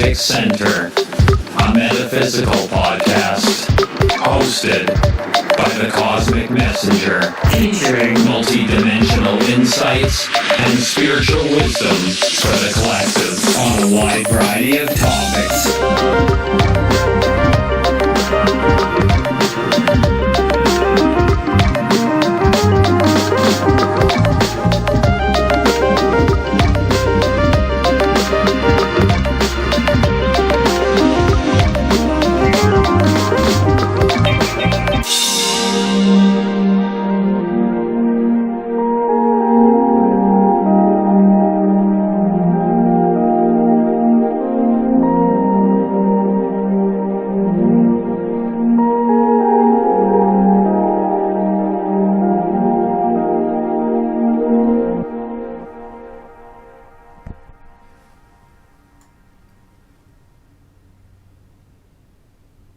Galactic Center, a metaphysical podcast hosted by the Cosmic Messenger, featuring multidimensional insights and spiritual wisdom for the collective on a wide variety of topics.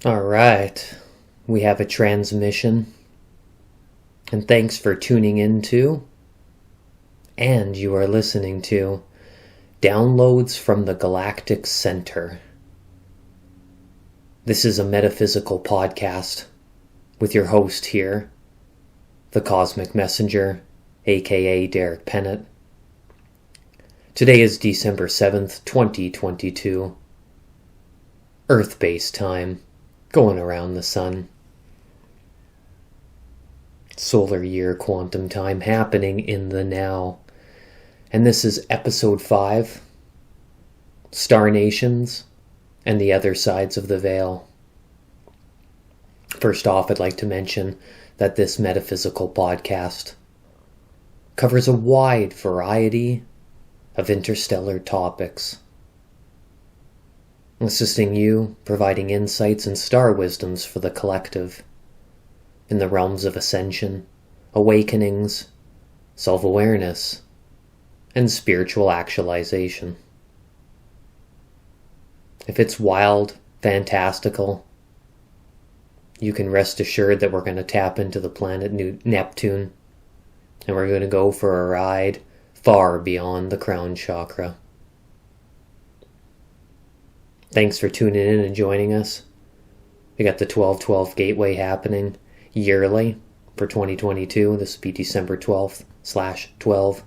Alright, we have a transmission, and thanks for tuning in to, and you are listening to, Downloads from the Galactic Center. This is a metaphysical podcast with your host here, the Cosmic Messenger, aka Derek Pennett. Today is December 7th, 2022, Earth-based time. Going around the sun. Solar year quantum time happening in the now. And this is episode 5, Star Nations and the Other Sides of the Veil. First off, I'd like to mention that this metaphysical podcast covers a wide variety of interstellar topics, assisting you, providing insights and star wisdoms for the collective in the realms of ascension, awakenings, self-awareness, and spiritual actualization. If it's wild, fantastical, you can rest assured that we're going to tap into the planet Neptune, and we're going to go for a ride far beyond the crown chakra. Thanks for tuning in and joining us. We got the 12/12 Gateway happening yearly for 2022. This will be December 12th/12.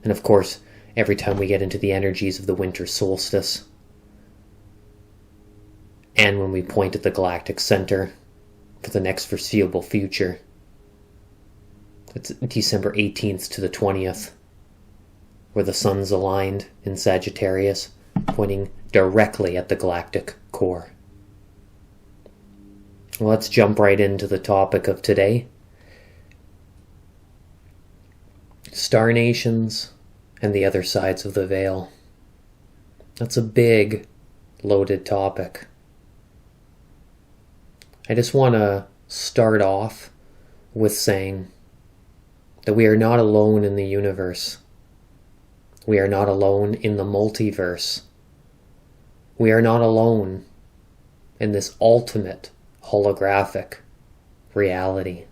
And of course, every time we get into the energies of the winter solstice, and when we point at the Galactic Center for the next foreseeable future, it's December 18th to the 20th, where the sun's aligned in Sagittarius, pointing directly at the galactic core. Let's jump right into the topic of today. Star Nations and the Other Sides of the Veil. That's a big, loaded topic. I just want to start off with saying that we are not alone in the universe. We are not alone in the multiverse. We are not alone in this ultimate holographic reality.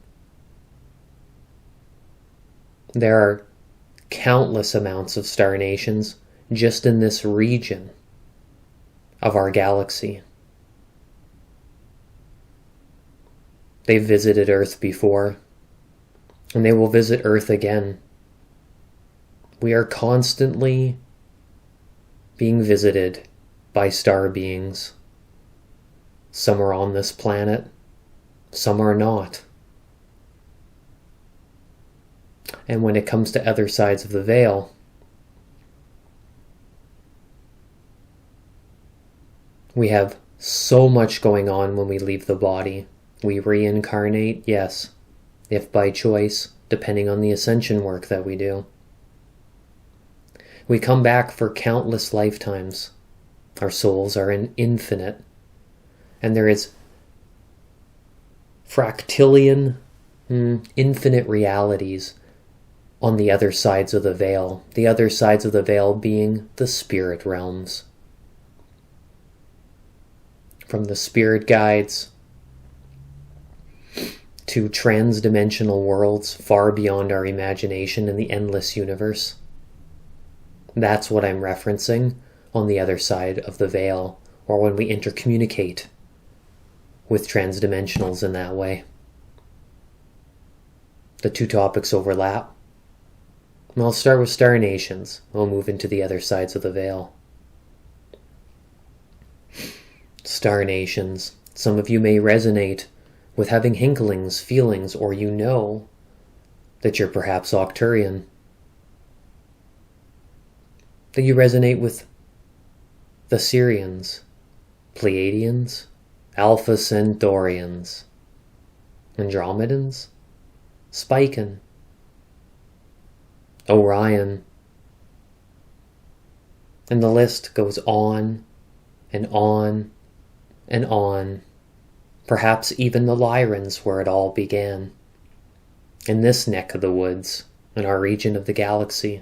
There are countless amounts of star nations just in this region of our galaxy. They've visited Earth before, and they will visit Earth again. We are constantly being visited by star beings. Some are on this planet, some are not. And when it comes to other sides of the veil, we have so much going on when we leave the body. We reincarnate, yes, if by choice, depending on the ascension work that we do. We come back for countless lifetimes. Our souls are infinite, and there is fractillion, infinite realities on the other sides of the veil. The other sides of the veil being the spirit realms. From the spirit guides to trans-dimensional worlds far beyond our imagination in the endless universe. That's what I'm referencing on the other side of the veil, or when we intercommunicate with transdimensionals in that way. The two topics overlap. I'll start with star nations. We'll move into the other sides of the veil. Star nations. Some of you may resonate with having hinklings, feelings, or you know that you're perhaps Octurian. That you resonate with the Sirians, Pleiadians, Alpha Centaurians, Andromedans, Spican, Orion, and the list goes on and on and on. Perhaps even the Lyrans, where it all began, in this neck of the woods, in our region of the galaxy.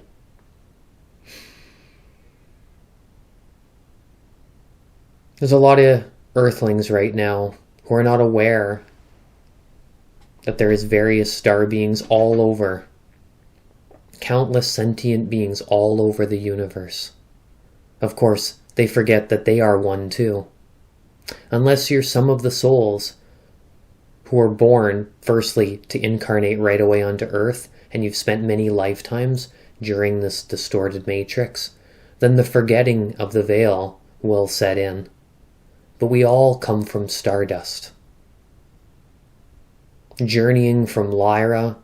There's a lot of Earthlings right now who are not aware that there is various star beings all over, countless sentient beings all over the universe. Of course, they forget that they are one too. Unless you're some of the souls who are born, firstly, to incarnate right away onto Earth, and you've spent many lifetimes during this distorted matrix, then the forgetting of the veil will set in. But we all come from stardust. Journeying from Lyra,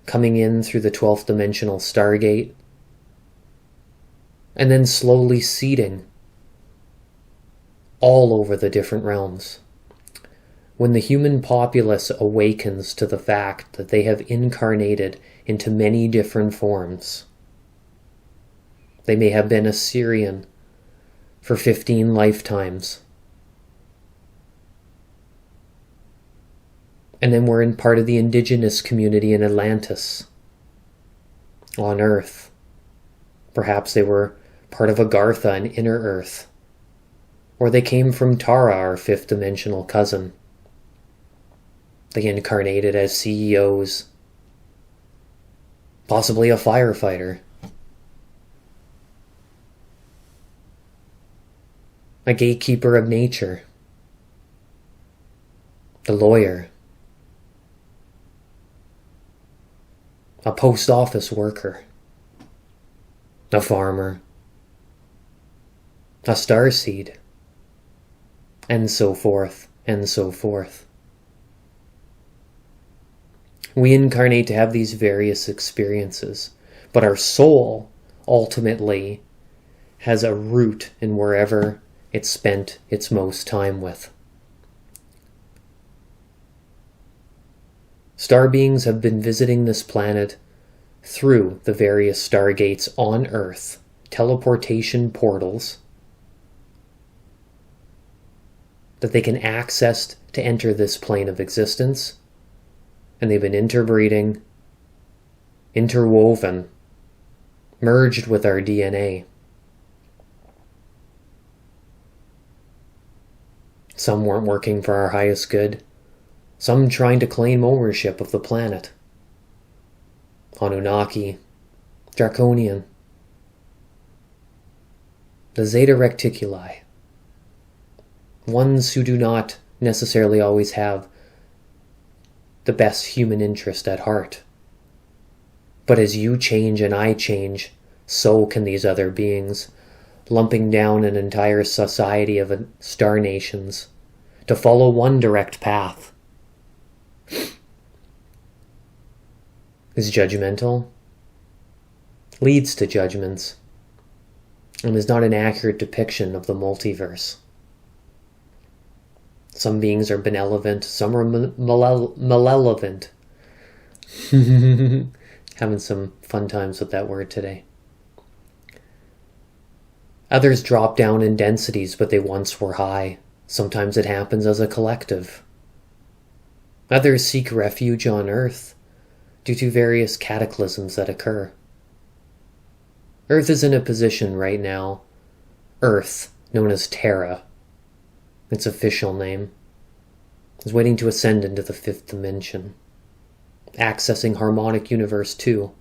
coming in through the 12th dimensional Stargate, and then slowly seeding all over the different realms. When the human populace awakens to the fact that they have incarnated into many different forms, they may have been a Syrian for 15 lifetimes. And then we're in part of the indigenous community in Atlantis, on Earth. Perhaps they were part of Agartha and Inner Earth. Or they came from Tara, our fifth dimensional cousin. They incarnated as CEOs. Possibly a firefighter. A gatekeeper of nature. The lawyer. A post office worker. A farmer. A starseed. And so forth, and so forth. We incarnate to have these various experiences, but our soul ultimately has a root in wherever it spent its most time with. Star beings have been visiting this planet through the various stargates on Earth, teleportation portals, that they can access to enter this plane of existence, and they've been interbreeding, interwoven, merged with our DNA. Some weren't working for our highest good, some trying to claim ownership of the planet. Anunnaki, Draconian, the Zeta Reticuli, ones who do not necessarily always have the best human interest at heart. But as you change and I change, so can these other beings, lumping down an entire society of star nations to follow one direct path. Is judgmental, leads to judgments, and is not an accurate depiction of the multiverse. Some beings are benevolent, some are malevolent. Having some fun times with that word today. Others drop down in densities, but they once were high. Sometimes it happens as a collective. Others seek refuge on Earth due to various cataclysms that occur. Earth is in a position right now, Earth, known as Terra, its official name, is waiting to ascend into the fifth dimension, accessing Harmonic Universe 2.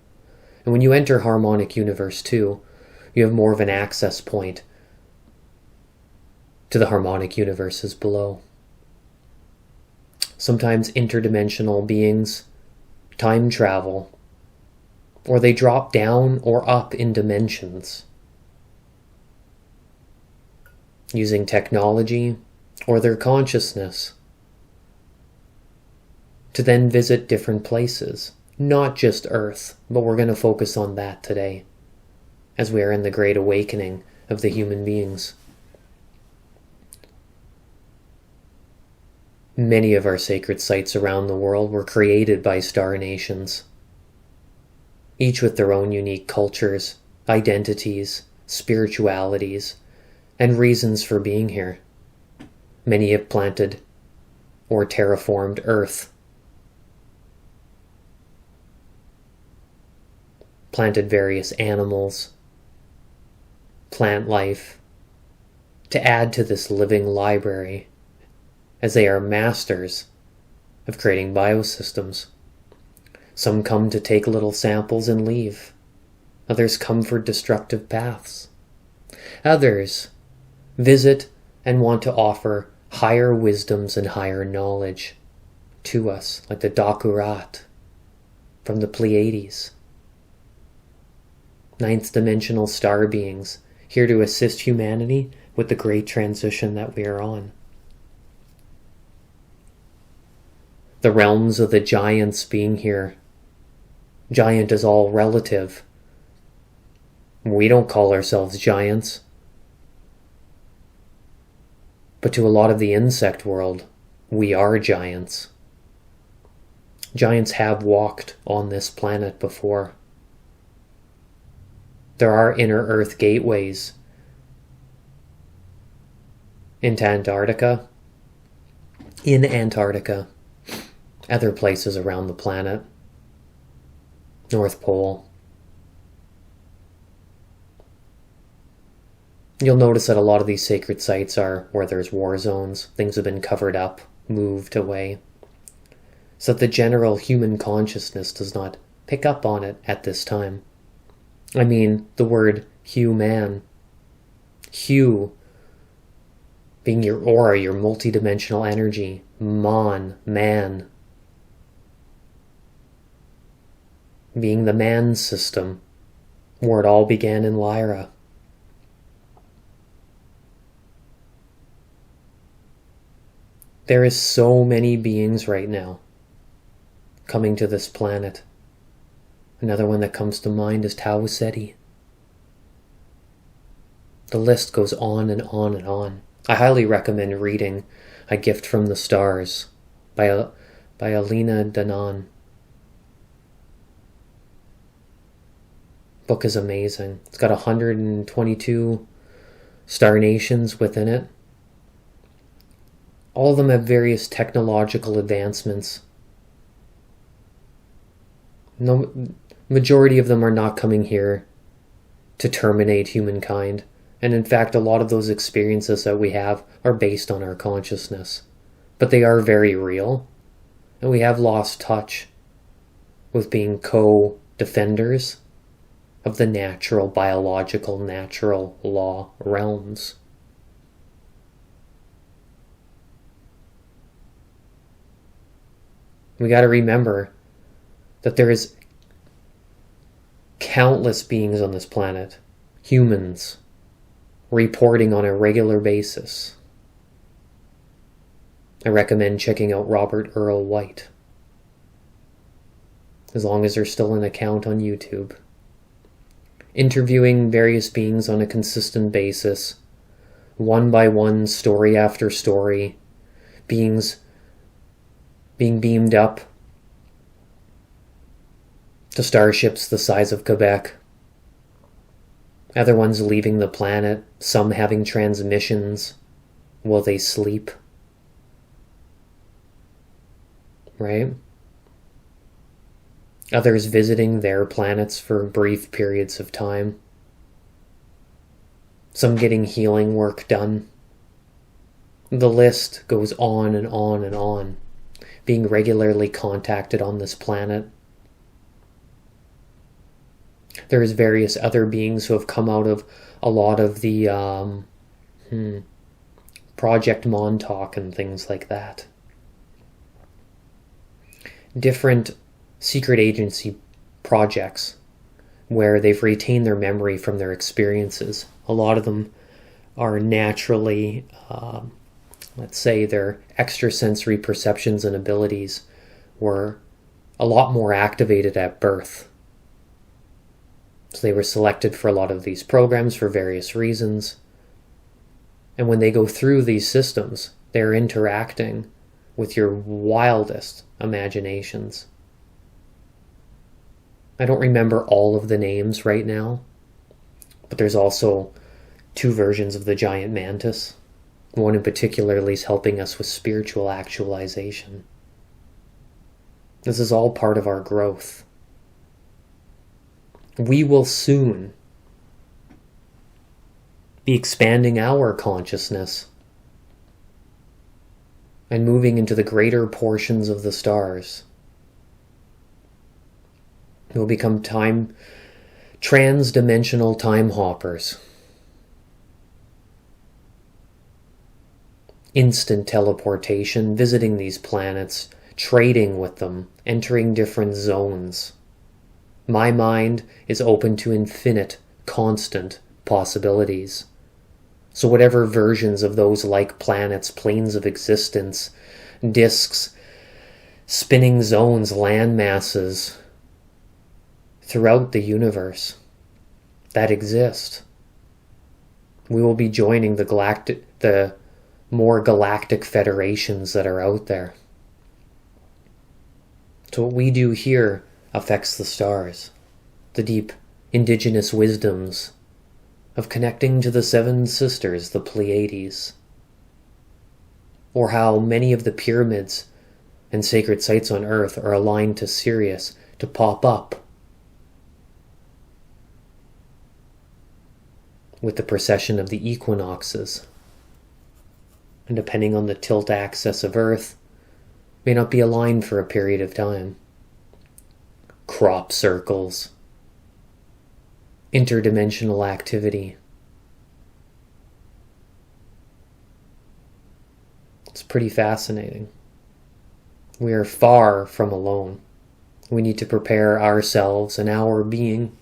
And when you enter Harmonic Universe 2, you have more of an access point to the harmonic universes below. Sometimes interdimensional beings time travel, or they drop down or up in dimensions using technology or their consciousness to then visit different places, not just Earth, but we're going to focus on that today as we are in the great awakening of the human beings. Many of our sacred sites around the world were created by star nations, each with their own unique cultures, identities, spiritualities, and reasons for being here. Many have planted or terraformed Earth, planted various animals, plant life, to add to this living library, as they are masters of creating biosystems. Some come to take little samples and leave. Others come for destructive paths. Others visit and want to offer higher wisdoms and higher knowledge to us, like the Dakurat from the Pleiades. Ninth dimensional star beings, here to assist humanity with the great transition that we are on. The realms of the giants being here. Giant is all relative. We don't call ourselves giants. But to a lot of the insect world, we are giants. Giants have walked on this planet before. There are inner Earth gateways into Antarctica, in Antarctica, other places around the planet, North Pole. You'll notice that a lot of these sacred sites are where there's war zones. Things have been covered up, moved away, so that the general human consciousness does not pick up on it at this time. I mean, the word human. Hu being your aura, your multidimensional energy. Man. Being the man system, where it all began in Lyra. There is so many beings right now coming to this planet. Another one that comes to mind is Tau Ceti. The list goes on and on and on. I highly recommend reading A Gift from the Stars by Alina Danan. Book is amazing. It's got 122 star nations within it. All of them have various technological advancements. No, majority of them are not coming here to terminate humankind. And in fact, a lot of those experiences that we have are based on our consciousness. But they are very real. And we have lost touch with being co-defenders of the natural, biological, natural law realms. We got to remember that there is countless beings on this planet, humans, reporting on a regular basis. I recommend checking out Robert Earl White, as long as there's still an account on YouTube. Interviewing various beings on a consistent basis, one by one, story after story, beings being beamed up to starships the size of Quebec. Other ones leaving the planet, some having transmissions while they sleep. Right? Others visiting their planets for brief periods of time. Some getting healing work done. The list goes on and on and on. Being regularly contacted on this planet. There's various other beings who have come out of a lot of the Project Montauk and things like that. Different secret agency projects where they've retained their memory from their experiences. A lot of them are naturally, let's say their extrasensory perceptions and abilities were a lot more activated at birth. So they were selected for a lot of these programs for various reasons. And when they go through these systems, they're interacting with your wildest imaginations. I don't remember all of the names right now, but there's also 2 versions of the giant mantis. One in particular is helping us with spiritual actualization. This is all part of our growth. We will soon be expanding our consciousness and moving into the greater portions of the stars. We'll become trans-dimensional time hoppers. Instant teleportation, visiting these planets, trading with them, entering different zones. My mind is open to infinite, constant possibilities. So whatever versions of those like planets, planes of existence, disks, spinning zones, land masses throughout the universe that exist, we will be joining the more galactic federations that are out there. So what we do here affects the stars, the deep indigenous wisdoms of connecting to the 7 sisters, the Pleiades, or how many of the pyramids and sacred sites on Earth are aligned to Sirius to pop up with the precession of the equinoxes. And depending on the tilt axis of Earth, may not be aligned for a period of time. Crop circles, interdimensional activity. It's pretty fascinating. We are far from alone. We need to prepare ourselves and our being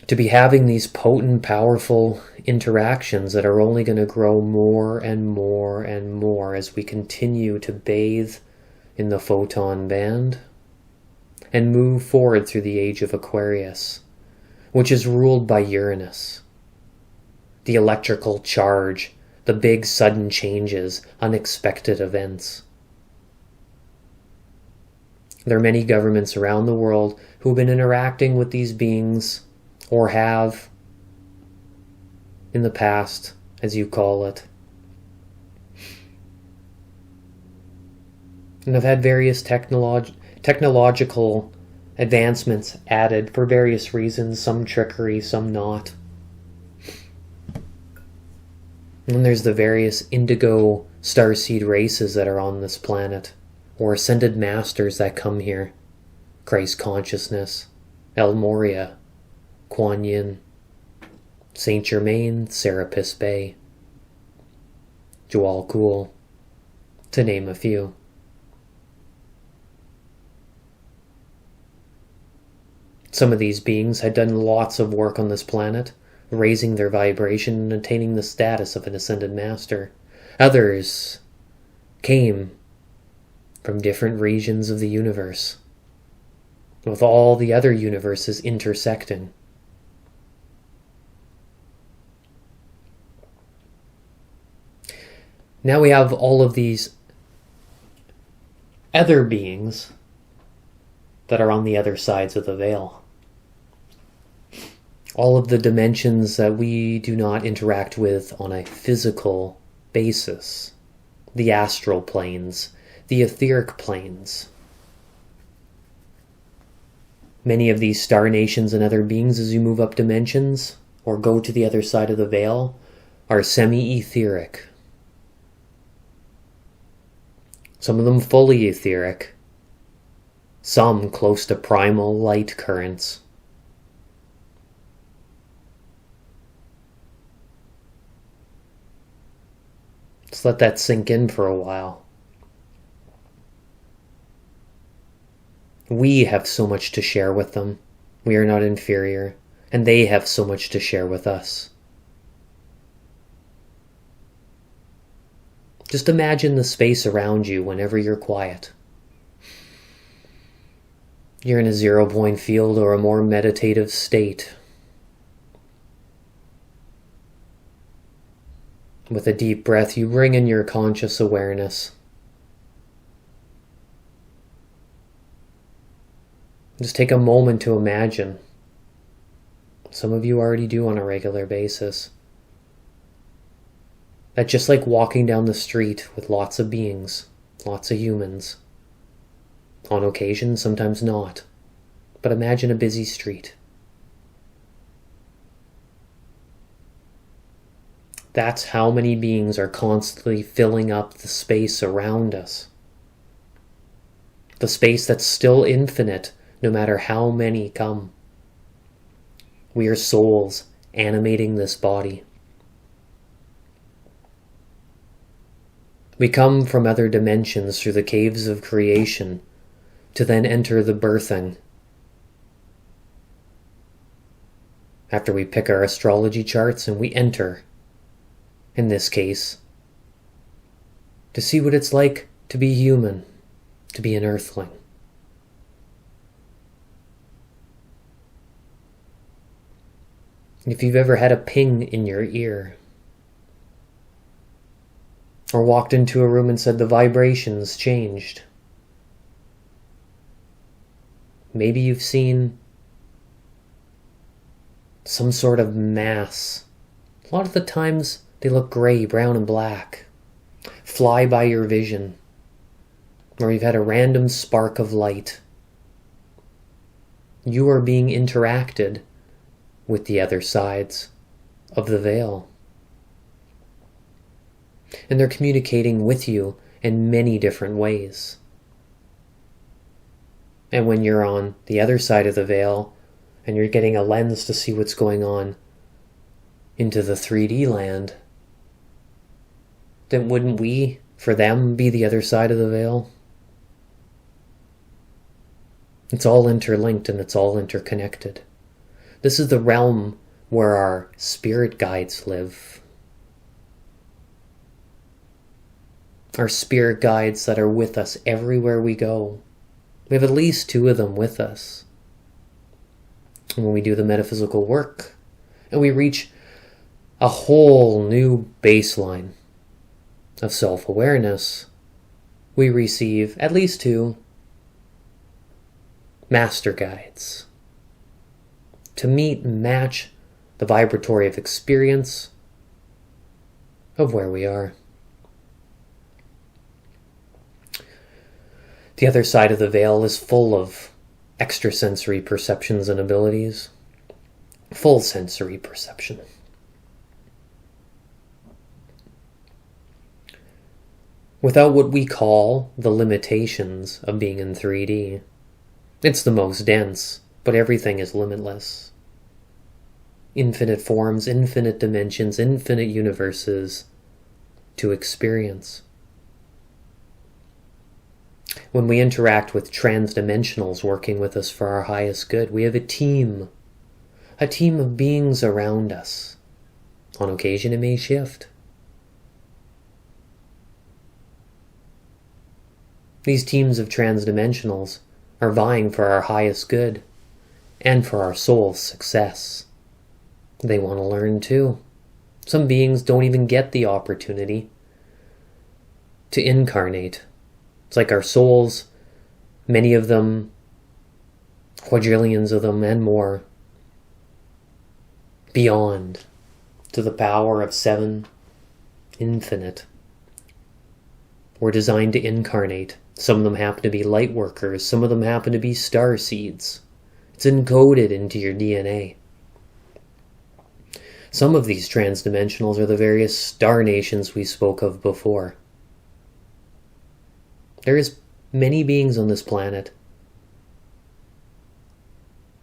to be having these potent, powerful interactions that are only going to grow more and more and more as we continue to bathe in the photon band and move forward through the age of Aquarius, which is ruled by Uranus. The electrical charge, the big sudden changes, unexpected events. There are many governments around the world who have been interacting with these beings, or have in the past, as you call it. And have had various technological advancements added for various reasons, some trickery, some not. And there's the various indigo starseed races that are on this planet, or ascended masters that come here. Christ consciousness, El Moria, Kuan Yin, Saint Germain, Serapis Bay, Joal Kuhl, to name a few. Some of these beings had done lots of work on this planet, raising their vibration and attaining the status of an ascended master. Others came from different regions of the universe, with all the other universes intersecting. Now we have all of these other beings that are on the other sides of the veil. All of the dimensions that we do not interact with on a physical basis. The astral planes, the etheric planes. Many of these star nations and other beings, as you move up dimensions or go to the other side of the veil, are semi-etheric. Some of them fully etheric. Some close to primal light currents. Just let that sink in for a while. We have so much to share with them. We are not inferior, and they have so much to share with us. Just imagine the space around you whenever you're quiet. You're in a 0-point field or a more meditative state. With a deep breath, you bring in your conscious awareness. Just take a moment to imagine. Some of you already do on a regular basis. That just like walking down the street with lots of beings, lots of humans. On occasion, sometimes not. But imagine a busy street. That's how many beings are constantly filling up the space around us. The space that's still infinite, no matter how many come. We are souls animating this body. We come from other dimensions through the caves of creation to then enter the birthing. After we pick our astrology charts and we enter, in this case, to see what it's like to be human, to be an earthling. If you've ever had a ping in your ear, or walked into a room and said the vibrations changed, maybe you've seen some sort of mass. A lot of the times they look gray, brown, and black, fly by your vision, or you've had a random spark of light. You are being interacted with the other sides of the veil. And they're communicating with you in many different ways. And when you're on the other side of the veil and you're getting a lens to see what's going on into the 3D land, then wouldn't we, for them, be the other side of the veil? It's all interlinked and it's all interconnected. This is the realm where our spirit guides live. Our spirit guides that are with us everywhere we go. We have at least 2 of them with us. And when we do the metaphysical work, and we reach a whole new baseline of self-awareness, we receive at least 2 master guides to meet and match the vibratory of experience of where we are. The other side of the veil is full of extrasensory perceptions and abilities. Full sensory perception. Without what we call the limitations of being in 3D. It's the most dense, but everything is limitless. Infinite forms, infinite dimensions, infinite universes to experience. When we interact with transdimensionals working with us for our highest good, we have a team of beings around us. On occasion it may shift. These teams of transdimensionals are vying for our highest good and for our soul's success. They want to learn too. Some beings don't even get the opportunity to incarnate. It's like our souls, many of them, quadrillions of them and more, beyond to the power of 7, infinite, were designed to incarnate. Some of them happen to be light workers, some of them happen to be star seeds. It's encoded into your DNA. Some of these transdimensionals are the various star nations we spoke of before. There is many beings on this planet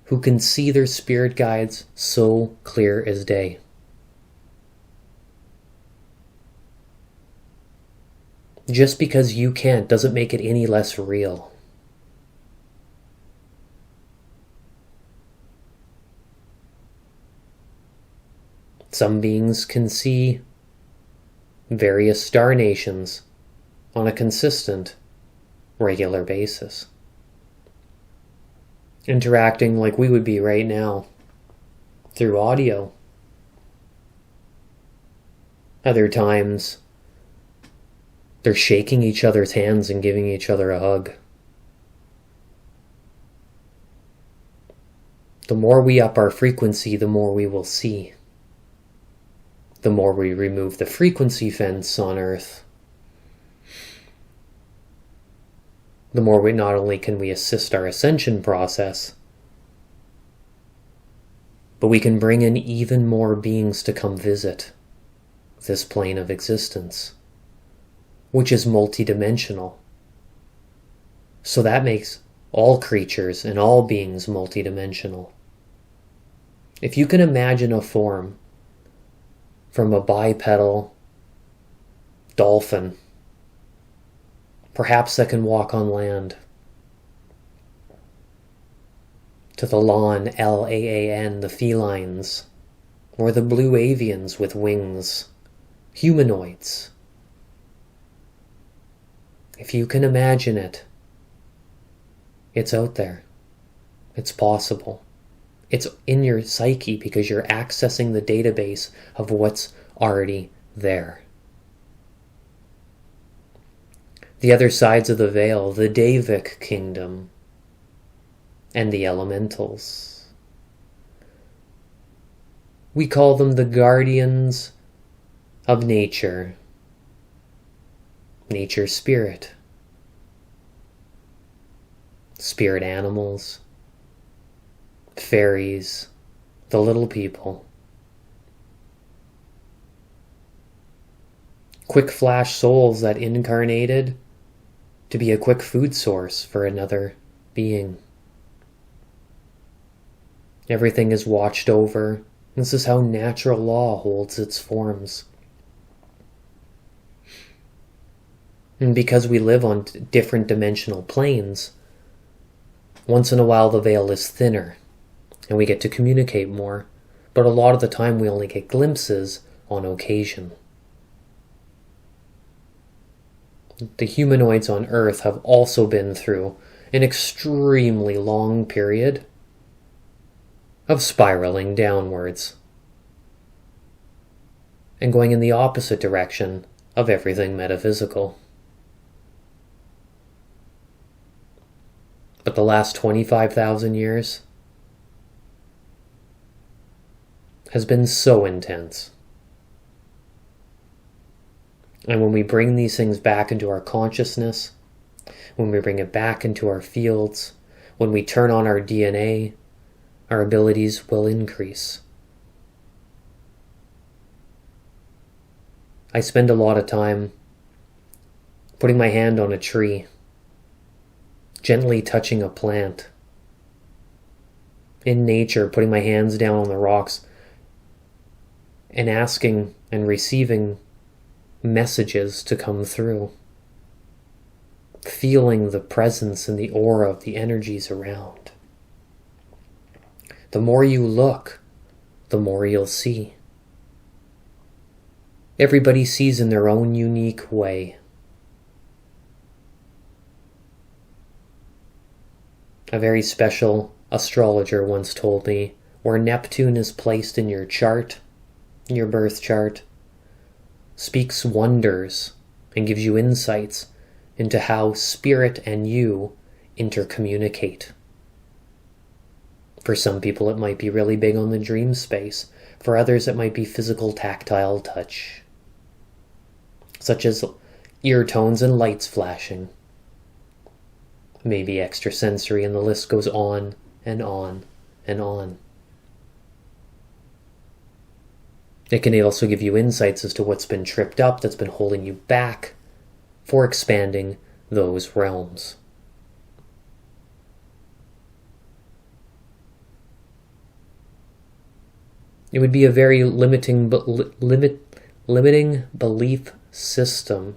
who can see their spirit guides so clear as day. Just because you can't doesn't make it any less real. Some beings can see various star nations on a consistent, regular basis, interacting like we would be right now through audio. Other times, they're shaking each other's hands and giving each other a hug. The more we up our frequency, the more we will see. The more we remove the frequency fence on Earth, the more we not only can we assist our ascension process, but we can bring in even more beings to come visit this plane of existence, which is multidimensional. So that makes all creatures and all beings multidimensional. If you can imagine a form from a bipedal dolphin, perhaps that can walk on land, to the Laan, Laan, the felines, or the blue avians with wings, humanoids. If you can imagine it, it's out there. It's possible. It's in your psyche because you're accessing the database of what's already there. The other sides of the veil, the Devic kingdom, and the elementals. We call them the guardians of nature, nature spirit, spirit animals, fairies, the little people. Quick flash souls that incarnated to be a quick food source for another being. Everything is watched over. This is how natural law holds its forms. And because we live on different dimensional planes, once in a while the veil is thinner and we get to communicate more, but a lot of the time we only get glimpses on occasion. The humanoids on Earth have also been through an extremely long period of spiraling downwards and going in the opposite direction of everything metaphysical. But the last 25,000 years has been so intense. And when we bring these things back into our consciousness, when we bring it back into our fields, when we turn on our DNA, our abilities will increase. I spend a lot of time putting my hand on a tree, gently touching a plant. In nature, putting my hands down on the rocks and asking and receiving messages to come through. Feeling the presence and the aura of the energies around. The more you look, the more you'll see. Everybody sees in their own unique way. A very special astrologer once told me, where Neptune is placed in your chart, in your birth chart, speaks wonders and gives you insights into how spirit and you intercommunicate. For some people it might be really big on the dream space. For others it might be physical tactile touch, such as ear tones and lights flashing. Maybe extrasensory, and the list goes on and on and on. It can also give you insights as to what's been tripped up, that's been holding you back for expanding those realms. It would be a very limiting belief system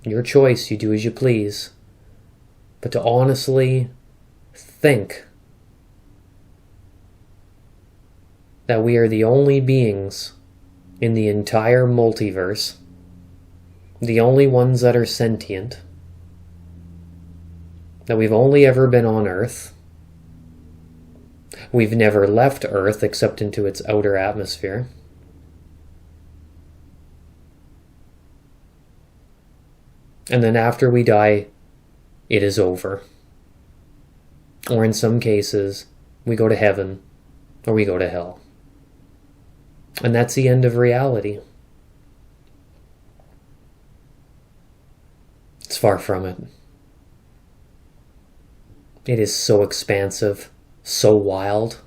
Your choice, you do as you please. But to honestly think that we are the only beings in the entire multiverse, the only ones that are sentient, that we've only ever been on Earth, we've never left Earth except into its outer atmosphere, and then after we die, it is over. Or in some cases, we go to heaven or we go to hell. And that's the end of reality. It's far from it. It is so expansive, so wild.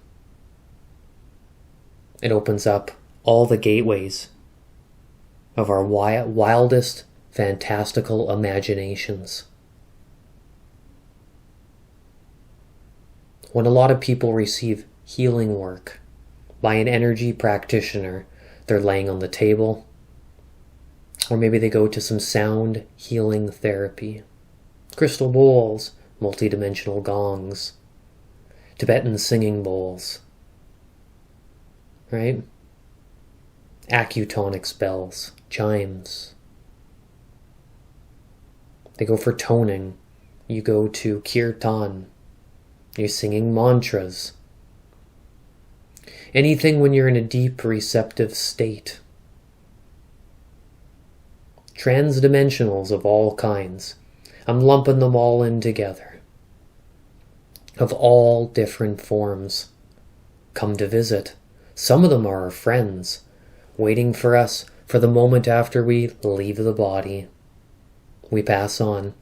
It opens up all the gateways of our wildest, fantastical imaginations. When a lot of people receive healing work by an energy practitioner, they're laying on the table, or maybe they go to some sound healing therapy, crystal bowls, multidimensional gongs, Tibetan singing bowls, right? Acutonic spells, chimes. They go for toning. You go to kirtan. You're singing mantras. Anything when you're in a deep receptive state. Transdimensionals of all kinds. I'm lumping them all in together. Of all different forms. Come to visit. Some of them are our friends, waiting for us for the moment after we leave the body. We pass on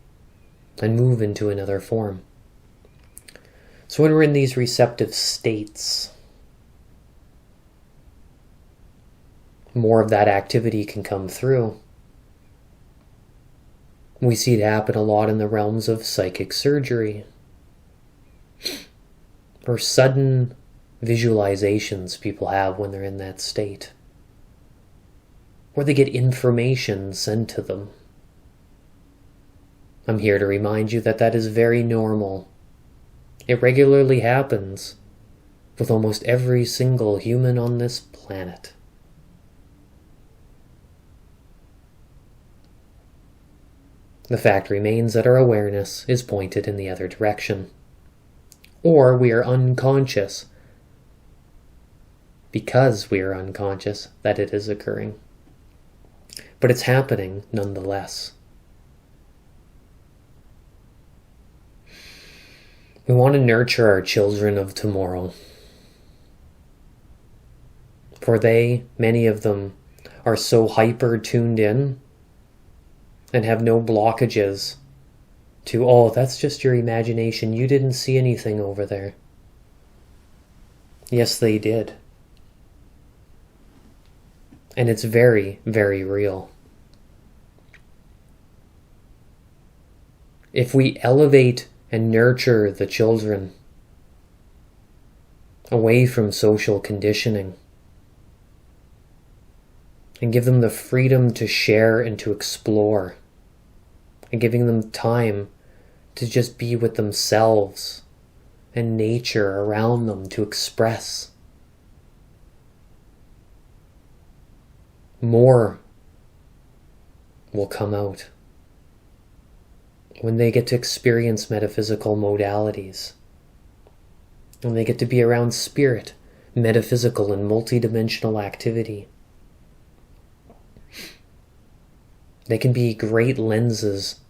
and move into another form. So when we're in these receptive states, more of that activity can come through. We see it happen a lot in the realms of psychic surgery, or sudden visualizations people have when they're in that state, or they get information sent to them. I'm here to remind you that that is very normal. It regularly happens with almost every single human on this planet. The fact remains that our awareness is pointed in the other direction. Or we are unconscious because we are unconscious that it is occurring. But it's happening nonetheless. We want to nurture our children of tomorrow. For they, many of them, are so hyper tuned in and have no blockages to, oh, that's just your imagination. You didn't see anything over there. Yes, they did. And it's very, very real. If we elevate and nurture the children away from social conditioning and give them the freedom to share and to explore, and giving them time to just be with themselves and nature around them to express, more will come out when they get to experience metaphysical modalities, when they get to be around spirit, metaphysical and multidimensional activity. They can be great lenses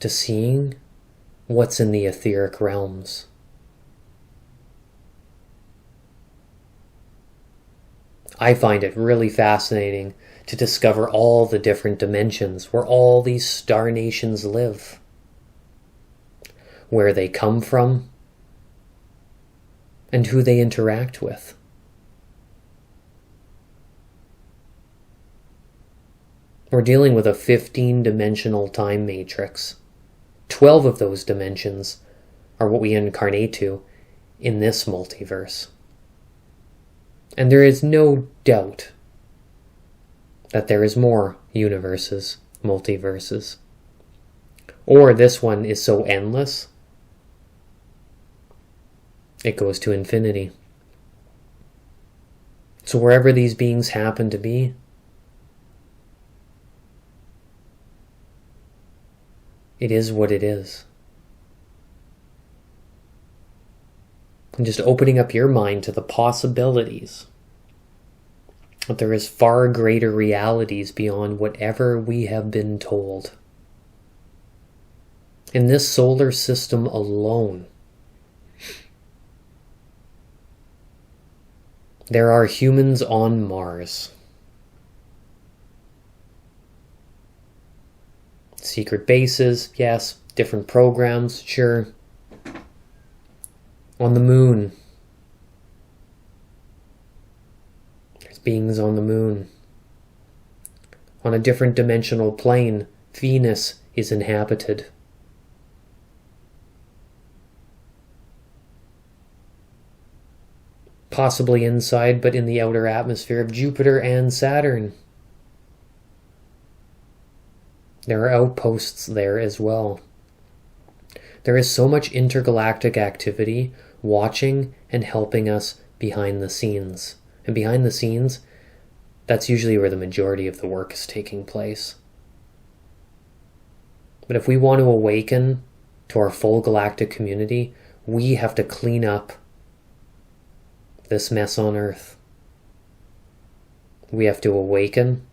to seeing what's in the etheric realms. I find it really fascinating to discover all the different dimensions where all these star nations live, where they come from, and who they interact with. We're dealing with a 15-dimensional time matrix. 12 of those dimensions are what we incarnate to in this multiverse. And there is no doubt that there is more universes, multiverses, Or this one is so endless, it goes to infinity. So wherever these beings happen to be, it is what it is. And just opening up your mind to the possibilities that there is far greater realities beyond whatever we have been told. In this solar system alone, there are humans on Mars. Secret bases, yes. Different programs, sure. On the moon. There's beings on the moon. On a different dimensional plane, Venus is inhabited. Possibly inside, but in the outer atmosphere of Jupiter and Saturn. There are outposts there as well. There is so much intergalactic activity watching and helping us behind the scenes. And behind the scenes, that's usually where the majority of the work is taking place. But if we want to awaken to our full galactic community, we have to clean up this mess on Earth. We have to awaken.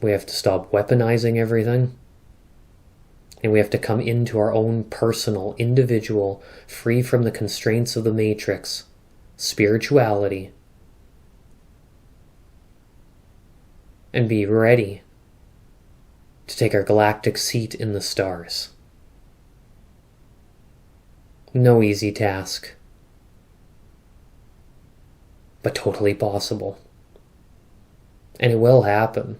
We have to stop weaponizing everything. And we have to come into our own personal, individual, free from the constraints of the matrix, spirituality. And be ready to take our galactic seat in the stars. No easy task, but totally possible. And it will happen.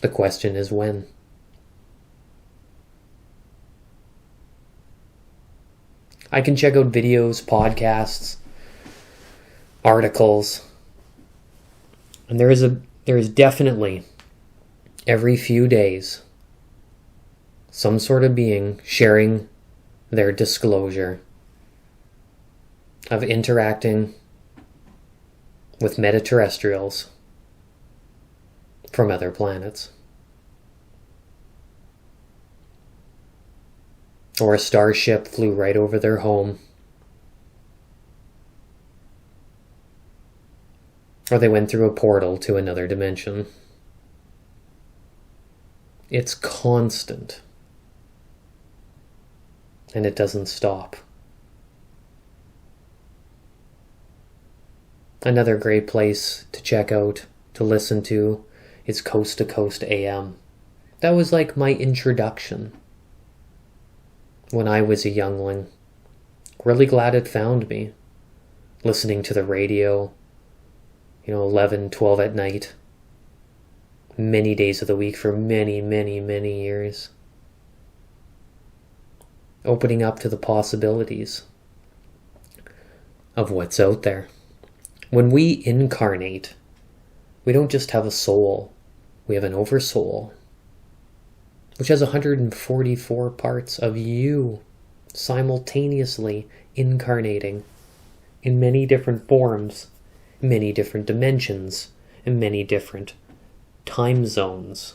The question is when. I can check out videos, podcasts, articles, and there is definitely every few days some sort of being sharing their disclosure of interacting with metaterrestrials from other planets. Or a starship flew right over their home. Or they went through a portal to another dimension. It's constant. And it doesn't stop. Another great place to check out, to listen to, is Coast to Coast AM. That was like my introduction when I was a youngling. Really glad it found me. Listening to the radio, 11, 12 at night. Many days of the week for many, many, many years. Opening up to the possibilities of what's out there. When we incarnate, we don't just have a soul. We have an oversoul, which has 144 parts of you simultaneously incarnating in many different forms, many different dimensions, and many different time zones.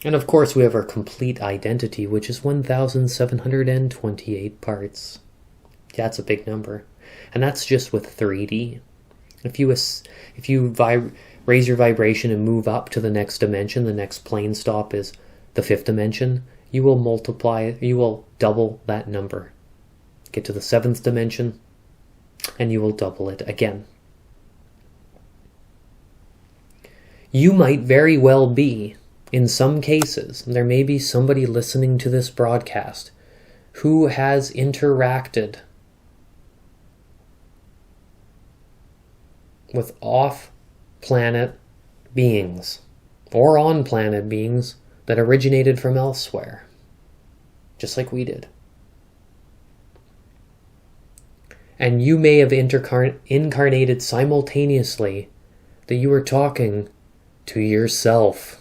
And of course we have our complete identity, which is 1,728 parts. That's a big number. And that's just with 3D. If you raise your vibration and move up to the next dimension, the next plane stop is the 5th dimension, you will double that number. Get to the 7th dimension, and you will double it again. You might very well be, in some cases, there may be somebody listening to this broadcast who has interacted with off-planet beings or on-planet beings that originated from elsewhere, just like we did. And you may have incarnated simultaneously that you were talking to yourself.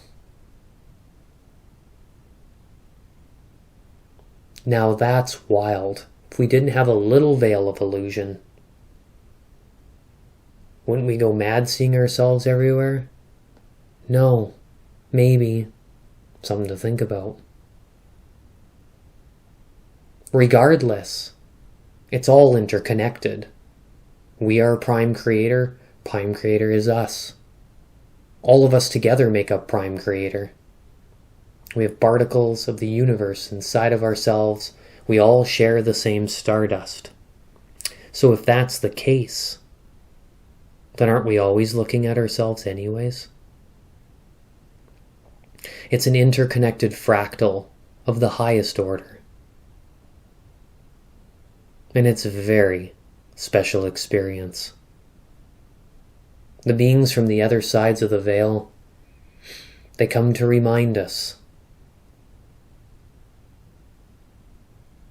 Now that's wild. If we didn't have a little veil of illusion, wouldn't we go mad seeing ourselves everywhere? No. Maybe. Something to think about. Regardless, it's all interconnected. We are Prime Creator. Prime Creator is us. All of us together make up Prime Creator. We have particles of the universe inside of ourselves. We all share the same stardust. So if that's the case, then aren't we always looking at ourselves anyways? It's an interconnected fractal of the highest order. And it's a very special experience. The beings from the other sides of the veil, they come to remind us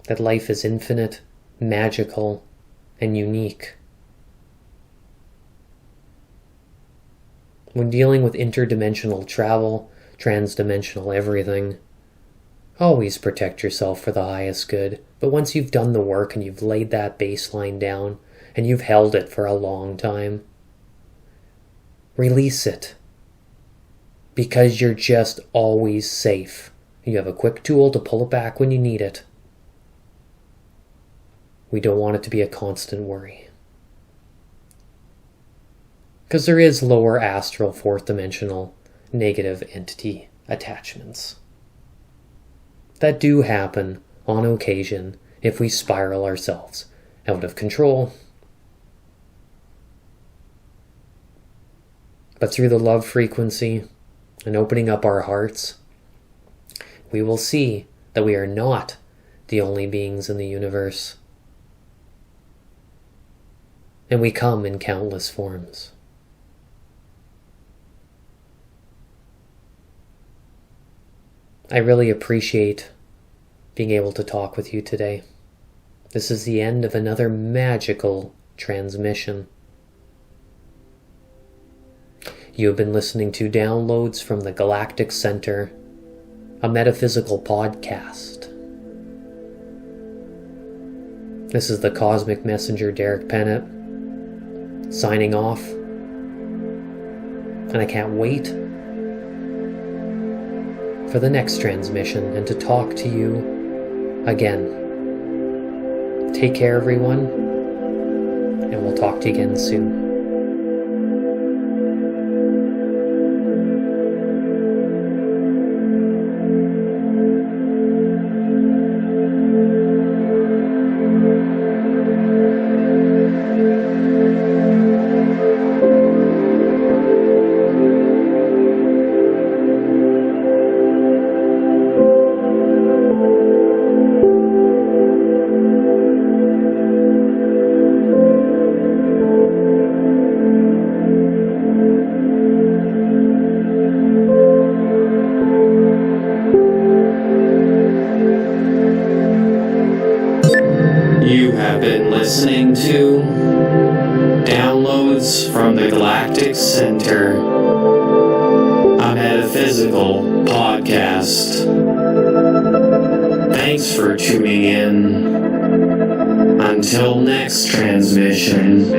that life is infinite, magical, and unique. When dealing with interdimensional travel, transdimensional everything, always protect yourself for the highest good. But once you've done the work and you've laid that baseline down and you've held it for a long time, release it. Because you're just always safe. You have a quick tool to pull it back when you need it. We don't want it to be a constant worry. Because there is lower astral, fourth dimensional, negative entity attachments that do happen on occasion if we spiral ourselves out of control. But through the love frequency and opening up our hearts, we will see that we are not the only beings in the universe. And we come in countless forms. I really appreciate being able to talk with you today. This is the end of another magical transmission. You have been listening to downloads from the Galactic Center, a metaphysical podcast. This is the Cosmic Messenger, Derek Pennett, signing off. And I can't wait for the next transmission and to talk to you again. Take care, everyone, and we'll talk to you again soon. Listening to downloads from the Galactic Center, a metaphysical podcast. Thanks for tuning in. Until next transmission.